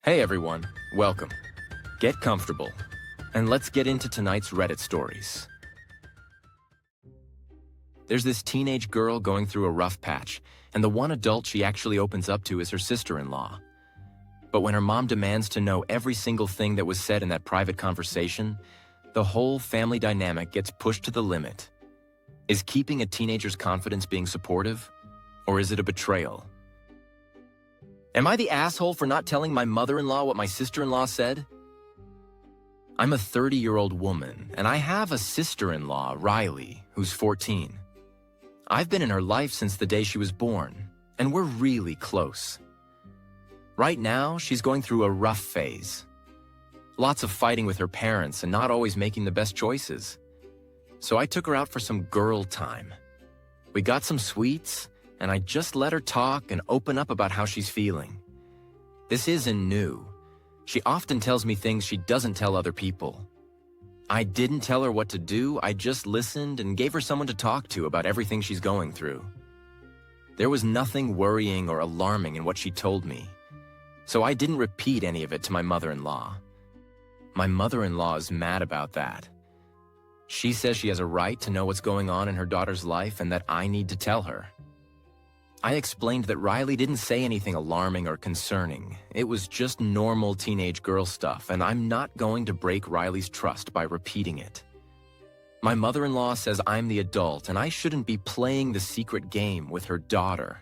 Hey everyone, welcome. Get comfortable, and let's get into tonight's Reddit stories. There's this teenage girl going through a rough patch, and the one adult she actually opens up to is her sister-in-law. But when her mom demands to know every single thing that was said in that private conversation, the whole family dynamic gets pushed to the limit. Is keeping a teenager's confidence being supportive, or is it a betrayal? Am I the asshole for not telling my mother-in-law what my sister-in-law said? I'm a 30-year-old woman, and I have a sister-in-law, Riley, who's 14. I've been in her life since the day she was born, and we're really close. Right now, she's going through a rough phase. Lots of fighting with her parents and not always making the best choices. So I took her out for some girl time. We got some sweets, and I just let her talk and open up about how she's feeling. This isn't new. She often tells me things she doesn't tell other people. I didn't tell her what to do, I just listened and gave her someone to talk to about everything she's going through. There was nothing worrying or alarming in what she told me, so I didn't repeat any of it to my mother-in-law. My mother-in-law is mad about that. She says she has a right to know what's going on in her daughter's life and that I need to tell her. I explained that Riley didn't say anything alarming or concerning. It was just normal teenage girl stuff, and I'm not going to break Riley's trust by repeating it. My mother-in-law says I'm the adult, and I shouldn't be playing the secret game with her daughter.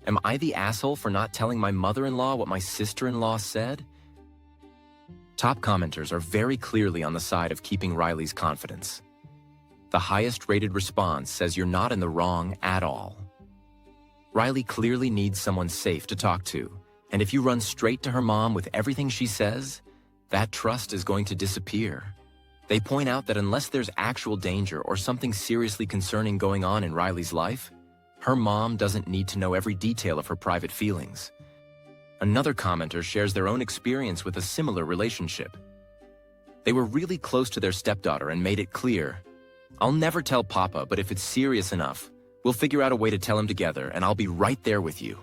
Am I the asshole for not telling my mother-in-law what my sister-in-law said? Top commenters are very clearly on the side of keeping Riley's confidence. The highest rated response says you're not in the wrong at all. Riley clearly needs someone safe to talk to, and if you run straight to her mom with everything she says, that trust is going to disappear. They point out that unless there's actual danger or something seriously concerning going on in Riley's life, her mom doesn't need to know every detail of her private feelings. Another commenter shares their own experience with a similar relationship. They were really close to their stepdaughter and made it clear, "I'll never tell Papa, but if it's serious enough, we'll figure out a way to tell him together, and I'll be right there with you."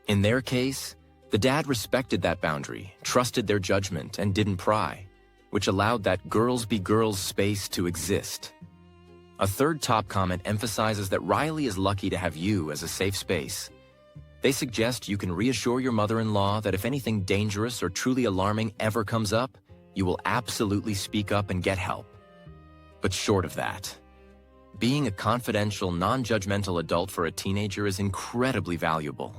In their case, the dad respected that boundary, trusted their judgment, and didn't pry, which allowed that girls be girls space to exist. A third top comment emphasizes that Riley is lucky to have you as a safe space. They suggest you can reassure your mother-in-law that if anything dangerous or truly alarming ever comes up, you will absolutely speak up and get help. But short of that, being a confidential, non-judgmental adult for a teenager is incredibly valuable,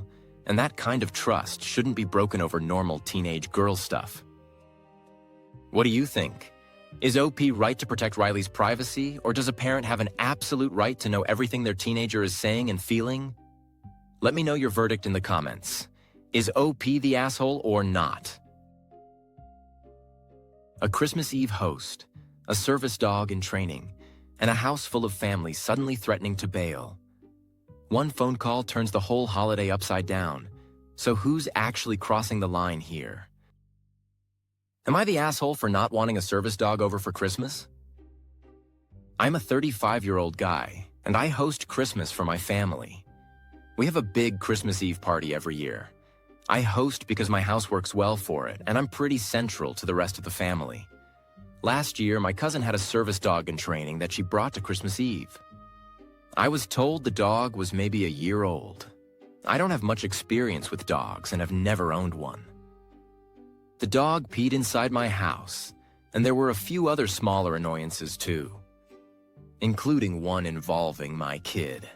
and that kind of trust shouldn't be broken over normal teenage girl stuff. What do you think? Is OP right to protect Riley's privacy, or does a parent have an absolute right to know everything their teenager is saying and feeling? Let me know your verdict in the comments. Is OP the asshole or not? A Christmas Eve host, a service dog in training, and a house full of families suddenly threatening to bail. One phone call turns the whole holiday upside down. So who's actually crossing the line here? Am I the asshole for not wanting a service dog over for Christmas? I'm a 35-year-old guy, and I host Christmas for my family. We have a big Christmas Eve party every year. I host because my house works well for it, and I'm pretty central to the rest of the family. Last year, my cousin had a service dog in training that she brought to Christmas Eve. I was told the dog was maybe a year old. I don't have much experience with dogs and have never owned one. The dog peed inside my house, and there were a few other smaller annoyances too, including one involving my kid.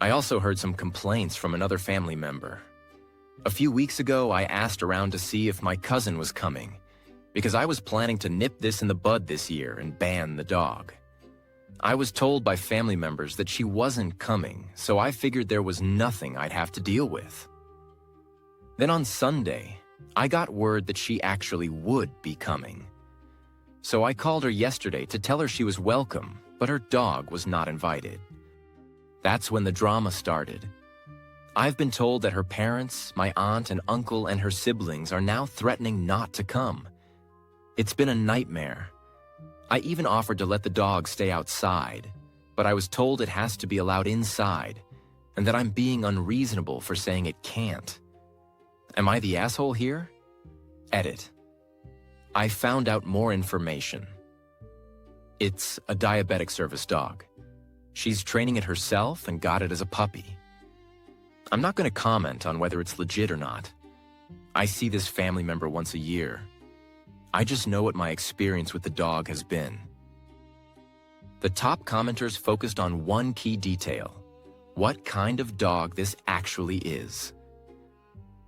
I also heard some complaints from another family member. A few weeks ago, I asked around to see if my cousin was coming, because I was planning to nip this in the bud this year and ban the dog. I was told by family members that she wasn't coming, so I figured there was nothing I'd have to deal with. Then on Sunday, I got word that she actually would be coming. So I called her yesterday to tell her she was welcome, but her dog was not invited. That's when the drama started. I've been told that her parents, my aunt and uncle and her siblings are now threatening not to come. It's been a nightmare. I even offered to let the dog stay outside, but I was told it has to be allowed inside, and that I'm being unreasonable for saying it can't. Am I the asshole here? Edit. I found out more information. It's a diabetic service dog. She's training it herself and got it as a puppy. I'm not going to comment on whether it's legit or not. I see this family member once a year. I just know what my experience with the dog has been. The top commenters focused on one key detail: what kind of dog this actually is.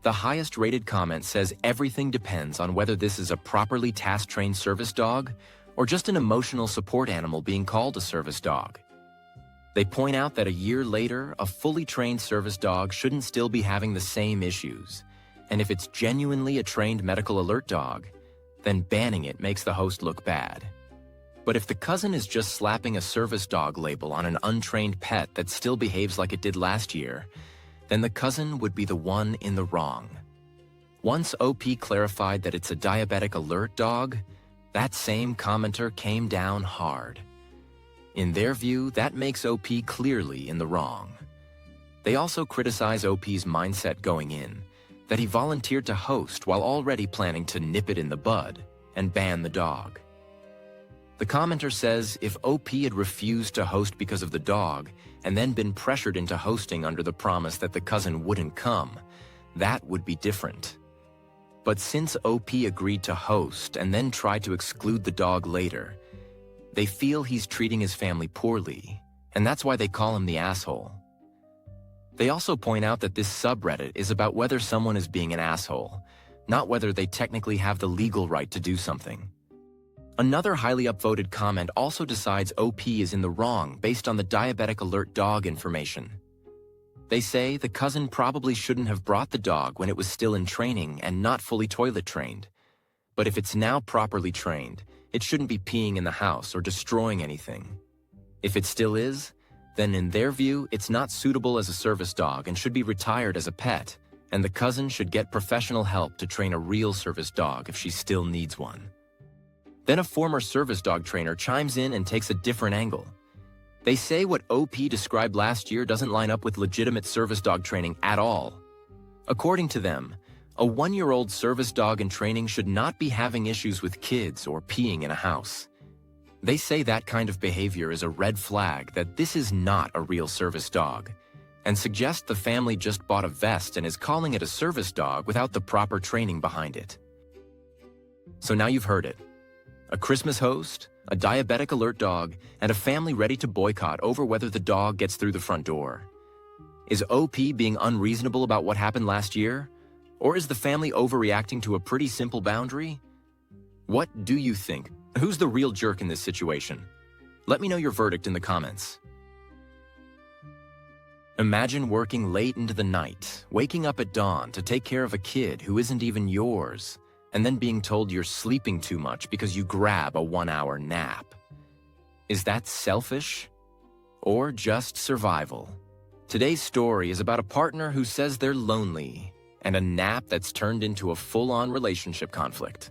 The highest rated comment says everything depends on whether this is a properly task-trained service dog or just an emotional support animal being called a service dog. They point out that a year later, a fully trained service dog shouldn't still be having the same issues, and if it's genuinely a trained medical alert dog, then banning it makes the host look bad. But if the cousin is just slapping a service dog label on an untrained pet that still behaves like it did last year, then the cousin would be the one in the wrong. Once OP clarified that it's a diabetic alert dog, that same commenter came down hard. In their view, that makes OP clearly in the wrong. They also criticize OP's mindset going in, that he volunteered to host while already planning to nip it in the bud and ban the dog. The commenter says if OP had refused to host because of the dog and then been pressured into hosting under the promise that the cousin wouldn't come, that would be different. But since OP agreed to host and then tried to exclude the dog later, they feel he's treating his family poorly, and that's why they call him the asshole. They also point out that this subreddit is about whether someone is being an asshole, not whether they technically have the legal right to do something. Another highly upvoted comment also decides OP is in the wrong based on the diabetic alert dog information. They say the cousin probably shouldn't have brought the dog when it was still in training and not fully toilet trained. But if it's now properly trained, it shouldn't be peeing in the house or destroying anything. If it still is, then in their view, it's not suitable as a service dog and should be retired as a pet, and the cousin should get professional help to train a real service dog if she still needs one. Then a former service dog trainer chimes in and takes a different angle. They say what OP described last year doesn't line up with legitimate service dog training at all. According to them, a 1-year-old service dog in training should not be having issues with kids or peeing in a house. They say that kind of behavior is a red flag that this is not a real service dog, and suggest the family just bought a vest and is calling it a service dog without the proper training behind it. So now you've heard it. A Christmas host, a diabetic alert dog, and a family ready to boycott over whether the dog gets through the front door. Is OP being unreasonable about what happened last year? Or is the family overreacting to a pretty simple boundary? What do you think? Who's the real jerk in this situation? Let me know your verdict in the comments. Imagine working late into the night, waking up at dawn to take care of a kid who isn't even yours, and then being told you're sleeping too much because you grab a 1-hour nap. Is that selfish? Or just survival? Today's story is about a partner who says they're lonely, and a nap that's turned into a full-on relationship conflict.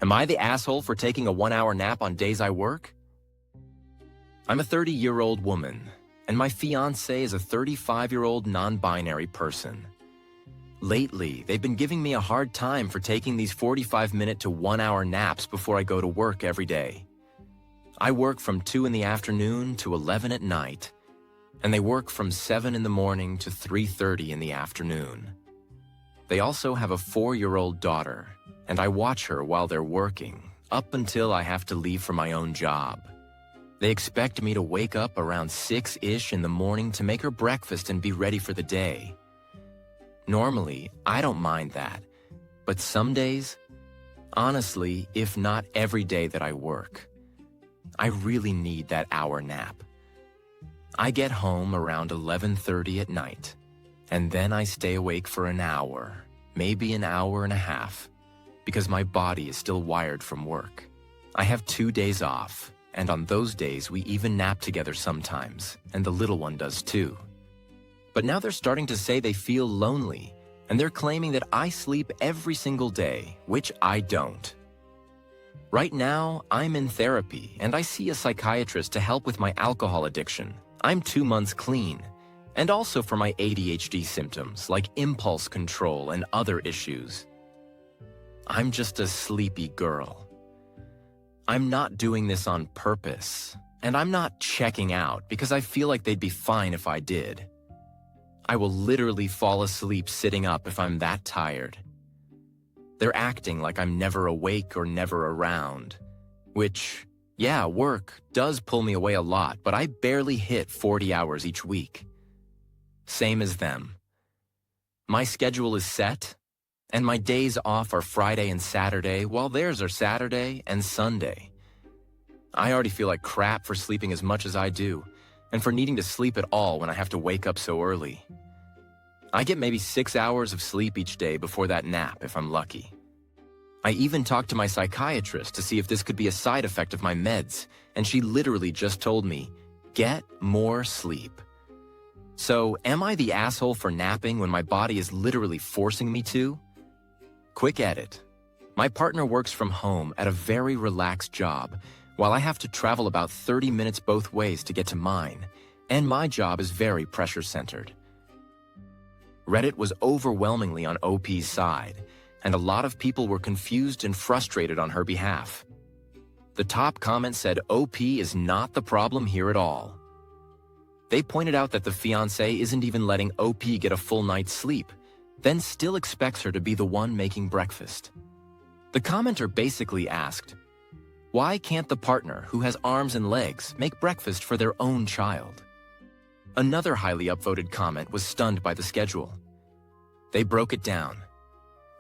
Am I the asshole for taking a 1-hour nap on days I work? I'm a 30-year-old woman, and my fiancé is a 35-year-old non-binary person. Lately, they've been giving me a hard time for taking these 45-minute to 1-hour naps before I go to work every day. I work from 2 in the afternoon to 11 at night, and they work from 7 in the morning to 3:30 in the afternoon. They also have a 4-year-old daughter, and I watch her while they're working, up until I have to leave for my own job. They expect me to wake up around 6-ish in the morning to make her breakfast and be ready for the day. Normally, I don't mind that, but some days, honestly, if not every day that I work, I really need that hour nap. I get home around 11:30 at night, and then I stay awake for an hour, maybe an hour and a half, because my body is still wired from work. I have 2 days off, and on those days we even nap together sometimes, and the little one does too. But now they're starting to say they feel lonely, and they're claiming that I sleep every single day, which I don't. Right now, I'm in therapy, and I see a psychiatrist to help with my alcohol addiction. I'm 2 months clean, and also for my ADHD symptoms like impulse control and other issues. I'm just a sleepy girl. I'm not doing this on purpose, and I'm not checking out because I feel like they'd be fine if I did. I will literally fall asleep sitting up if I'm that tired. They're acting like I'm never awake or never around, which, yeah, work does pull me away a lot, but I barely hit 40 hours each week. Same as them. My schedule is set, and my days off are Friday and Saturday, while theirs are Saturday and Sunday. I already feel like crap for sleeping as much as I do, and for needing to sleep at all when I have to wake up so early. I get maybe 6 hours of sleep each day before that nap if I'm lucky. I even talked to my psychiatrist to see if this could be a side effect of my meds, and she literally just told me, get more sleep. So, am I the asshole for napping when my body is literally forcing me to? Quick edit. My partner works from home at a very relaxed job, while I have to travel about 30 minutes both ways to get to mine, and my job is very pressure-centered. Reddit was overwhelmingly on OP's side, and a lot of people were confused and frustrated on her behalf. The top comment said OP is not the problem here at all. They pointed out that the fiancé isn't even letting OP get a full night's sleep, then still expects her to be the one making breakfast. The commenter basically asked, why can't the partner who has arms and legs make breakfast for their own child? Another highly upvoted comment was stunned by the schedule. They broke it down.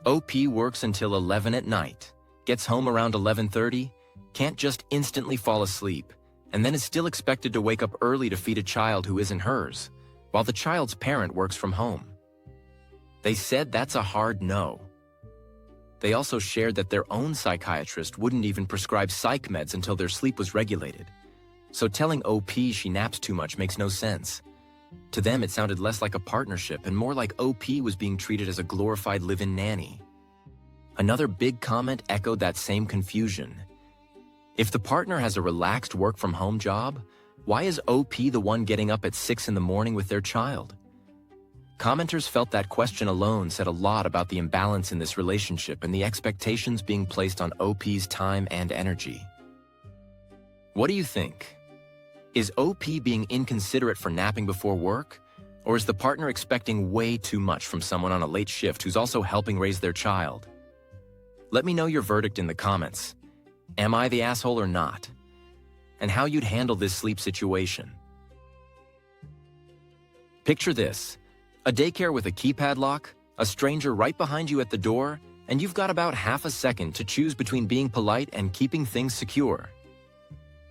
OP works until 11 at night, gets home around 11:30, can't just instantly fall asleep, and then is still expected to wake up early to feed a child who isn't hers, while the child's parent works from home. They said that's a hard no. They also shared that their own psychiatrist wouldn't even prescribe psych meds until their sleep was regulated. So telling OP she naps too much makes no sense. To them, it sounded less like a partnership and more like OP was being treated as a glorified live-in nanny. Another big comment echoed that same confusion. If the partner has a relaxed work-from-home job, why is OP the one getting up at 6 in the morning with their child? Commenters felt that question alone said a lot about the imbalance in this relationship and the expectations being placed on OP's time and energy. What do you think? Is OP being inconsiderate for napping before work? Or is the partner expecting way too much from someone on a late shift who's also helping raise their child? Let me know your verdict in the comments. Am I the asshole or not? And how you'd handle this sleep situation. Picture this. A daycare with a keypad lock, a stranger right behind you at the door, and you've got about half a second to choose between being polite and keeping things secure.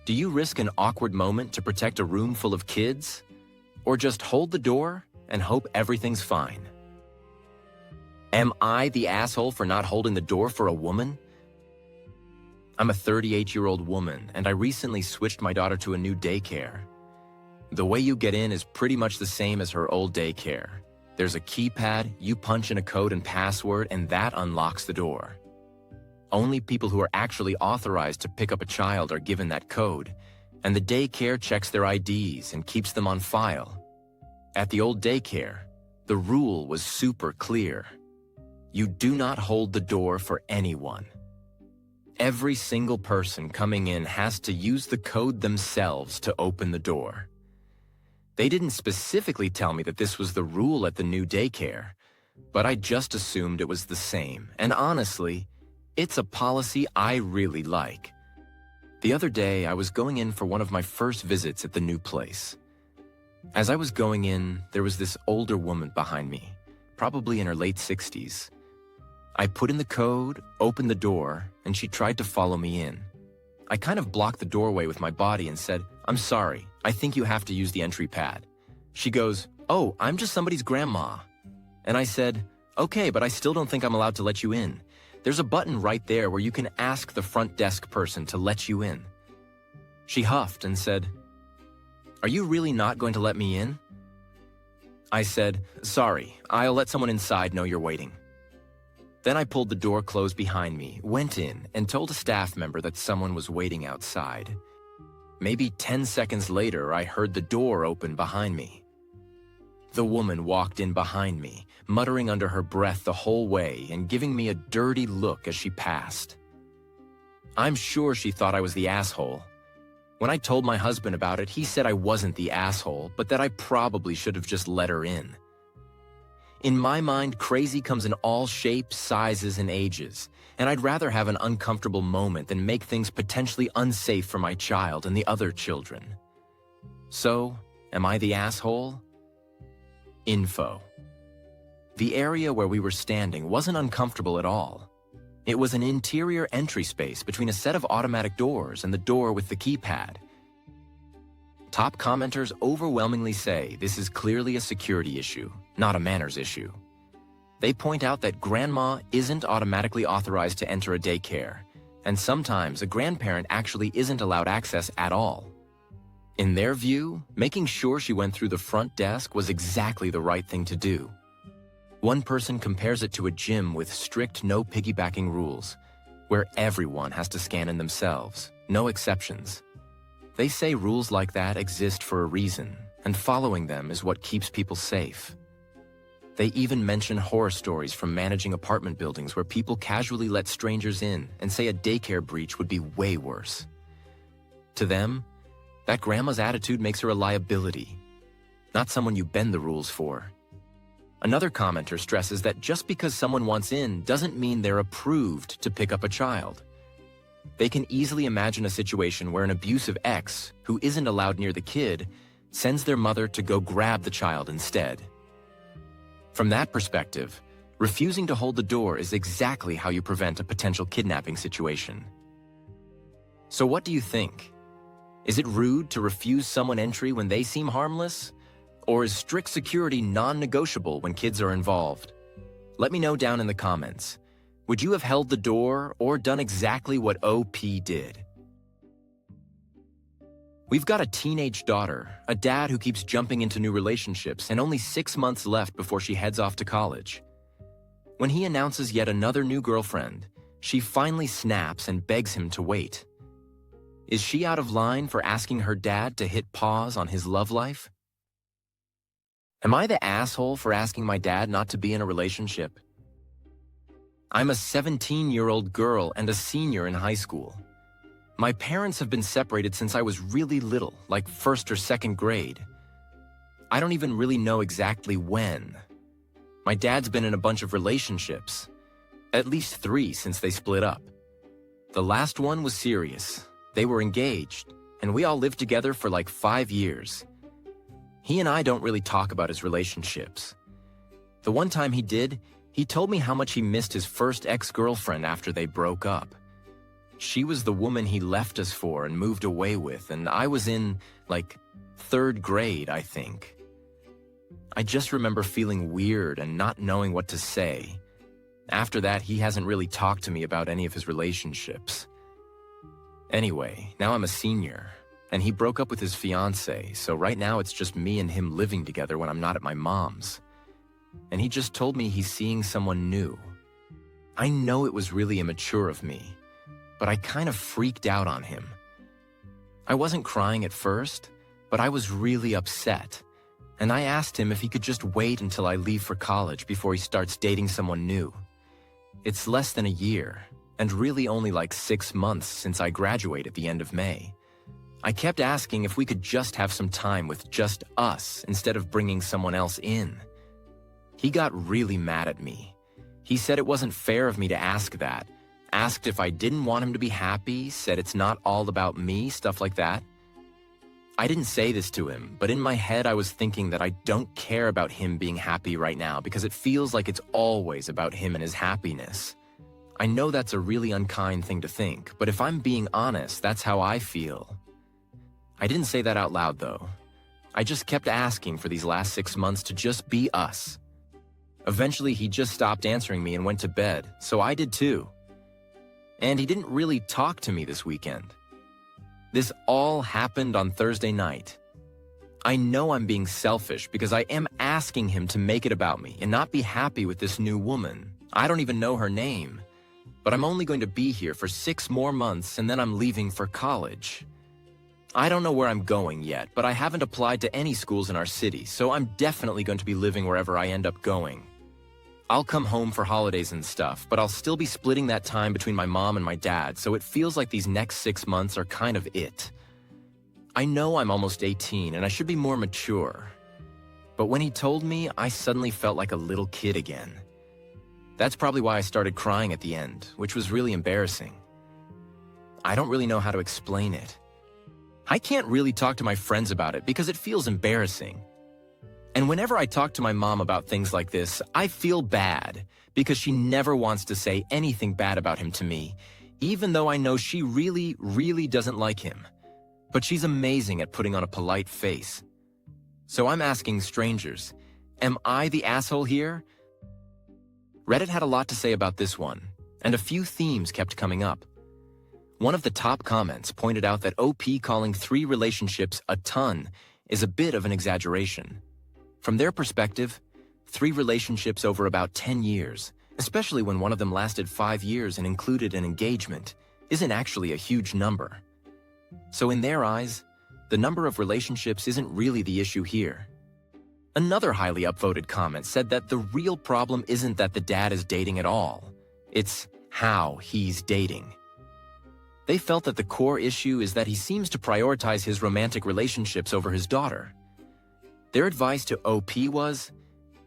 Do you risk an awkward moment to protect a room full of kids? Or just hold the door and hope everything's fine? Am I the asshole for not holding the door for a woman? I'm a 38-year-old woman, and I recently switched my daughter to a new daycare. The way you get in is pretty much the same as her old daycare. There's a keypad, you punch in a code and password, and that unlocks the door. Only people who are actually authorized to pick up a child are given that code, and the daycare checks their IDs and keeps them on file. At the old daycare, the rule was super clear. You do not hold the door for anyone. Every single person coming in has to use the code themselves to open the door. They didn't specifically tell me that this was the rule at the new daycare, but I just assumed it was the same, and honestly, it's a policy I really like. The other day, I was going in for one of my first visits at the new place. As I was going in, there was this older woman behind me, probably in her late 60s. I put in the code, opened the door, and she tried to follow me in. I kind of blocked the doorway with my body and said, "I'm sorry, I think you have to use the entry pad." She goes, "Oh, I'm just somebody's grandma." And I said, "Okay, but I still don't think I'm allowed to let you in. There's a button right there where you can ask the front desk person to let you in." She huffed and said, "Are you really not going to let me in?" I said, "Sorry, I'll let someone inside know you're waiting." Then I pulled the door closed behind me, went in, and told a staff member that someone was waiting outside. Maybe 10 seconds later, I heard the door open behind me. The woman walked in behind me, muttering under her breath the whole way and giving me a dirty look as she passed. I'm sure she thought I was the asshole. When I told my husband about it, he said I wasn't the asshole, but that I probably should have just let her in. In my mind, crazy comes in all shapes, sizes, and ages, and I'd rather have an uncomfortable moment than make things potentially unsafe for my child and the other children. So, am I the asshole? Info. The area where we were standing wasn't uncomfortable at all. It was an interior entry space between a set of automatic doors and the door with the keypad. Top commenters overwhelmingly say this is clearly a security issue, not a manners issue. They point out that grandma isn't automatically authorized to enter a daycare, and sometimes a grandparent actually isn't allowed access at all. In their view, making sure she went through the front desk was exactly the right thing to do. One person compares it to a gym with strict no piggybacking rules, where everyone has to scan in themselves, no exceptions. They say rules like that exist for a reason, and following them is what keeps people safe. They even mention horror stories from managing apartment buildings where people casually let strangers in and say a daycare breach would be way worse. To them, that grandma's attitude makes her a liability, not someone you bend the rules for. Another commenter stresses that just because someone wants in doesn't mean they're approved to pick up a child. They can easily imagine a situation where an abusive ex, who isn't allowed near the kid, sends their mother to go grab the child instead. From that perspective, refusing to hold the door is exactly how you prevent a potential kidnapping situation. So what do you think? Is it rude to refuse someone entry when they seem harmless? Or is strict security non-negotiable when kids are involved? Let me know down in the comments. Would you have held the door or done exactly what OP did? We've got a teenage daughter, a dad who keeps jumping into new relationships, and only 6 months left before she heads off to college. When he announces yet another new girlfriend, she finally snaps and begs him to wait. Is she out of line for asking her dad to hit pause on his love life? Am I the asshole for asking my dad not to be in a relationship? I'm a 17-year-old girl and a senior in high school. My parents have been separated since I was really little, like first or second grade. I don't even really know exactly when. My dad's been in a bunch of relationships, at least 3 since they split up. The last one was serious. They were engaged, and we all lived together for like 5 years. He and I don't really talk about his relationships. The one time he did, he told me how much he missed his first ex-girlfriend after they broke up. She was the woman he left us for and moved away with, and I was in, like, 3rd grade, I think. I just remember feeling weird and not knowing what to say. After that, he hasn't really talked to me about any of his relationships. Anyway, now I'm a senior, and he broke up with his fiancée, so right now it's just me and him living together when I'm not at my mom's. And he just told me he's seeing someone new. I know it was really immature of me, but I kind of freaked out on him. I wasn't crying at first, but I was really upset, and I asked him if he could just wait until I leave for college before he starts dating someone new. It's less than a year, and really only like 6 months since I graduate at the end of May. I kept asking if we could just have some time with just us instead of bringing someone else in. He got really mad at me. He said it wasn't fair of me to ask that, asked if I didn't want him to be happy, said it's not all about me, stuff like that. I didn't say this to him, but in my head I was thinking that I don't care about him being happy right now because it feels like it's always about him and his happiness. I know that's a really unkind thing to think, but if I'm being honest, that's how I feel. I didn't say that out loud though. I just kept asking for these last 6 months to just be us. Eventually he just stopped answering me and went to bed, so I did too. And he didn't really talk to me this weekend. This all happened on Thursday night. I know I'm being selfish because I am asking him to make it about me and not be happy with this new woman. I don't even know her name, but I'm only going to be here for 6 more months and then I'm leaving for college. I don't know where I'm going yet, but I haven't applied to any schools in our city, so I'm definitely going to be living wherever I end up going. I'll come home for holidays and stuff, but I'll still be splitting that time between my mom and my dad, so it feels like these next 6 months are kind of it. I know I'm almost 18 and I should be more mature. But when he told me, I suddenly felt like a little kid again. That's probably why I started crying at the end, which was really embarrassing. I don't really know how to explain it. I can't really talk to my friends about it because it feels embarrassing. And whenever I talk to my mom about things like this, I feel bad because she never wants to say anything bad about him to me, even though I know she really, really doesn't like him. But she's amazing at putting on a polite face. So I'm asking strangers, am I the asshole here? Reddit had a lot to say about this one, and a few themes kept coming up. One of the top comments pointed out that OP calling 3 relationships a ton is a bit of an exaggeration. From their perspective, 3 relationships over about 10 years, especially when one of them lasted 5 years and included an engagement, isn't actually a huge number. So in their eyes, the number of relationships isn't really the issue here. Another highly upvoted comment said that the real problem isn't that the dad is dating at all, it's how he's dating. They felt that the core issue is that he seems to prioritize his romantic relationships over his daughter. Their advice to OP was,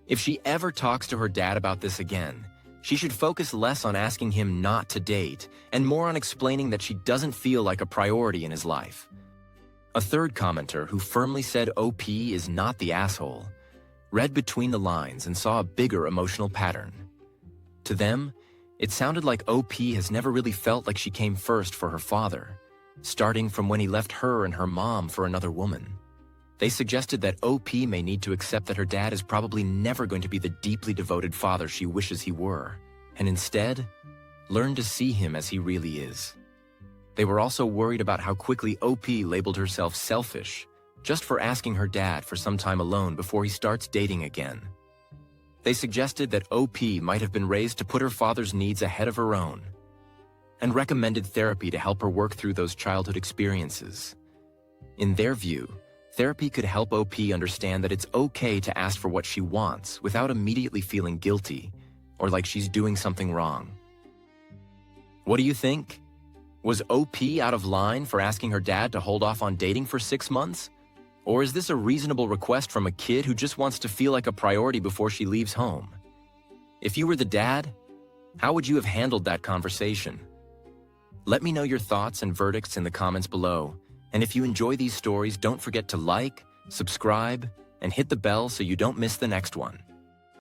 if she ever talks to her dad about this again, she should focus less on asking him not to date and more on explaining that she doesn't feel like a priority in his life. A third commenter, who firmly said OP is not the asshole, read between the lines and saw a bigger emotional pattern. To them, it sounded like OP has never really felt like she came first for her father, starting from when he left her and her mom for another woman. They suggested that OP may need to accept that her dad is probably never going to be the deeply devoted father she wishes he were, and instead, learn to see him as he really is. They were also worried about how quickly OP labeled herself selfish, just for asking her dad for some time alone before he starts dating again. They suggested that OP might have been raised to put her father's needs ahead of her own, and recommended therapy to help her work through those childhood experiences. In their view, therapy could help OP understand that it's okay to ask for what she wants without immediately feeling guilty or like she's doing something wrong. What do you think? Was OP out of line for asking her dad to hold off on dating for 6 months? Or is this a reasonable request from a kid who just wants to feel like a priority before she leaves home? If you were the dad, how would you have handled that conversation? Let me know your thoughts and verdicts in the comments below. And if you enjoy these stories, don't forget to like, subscribe, and hit the bell so you don't miss the next one.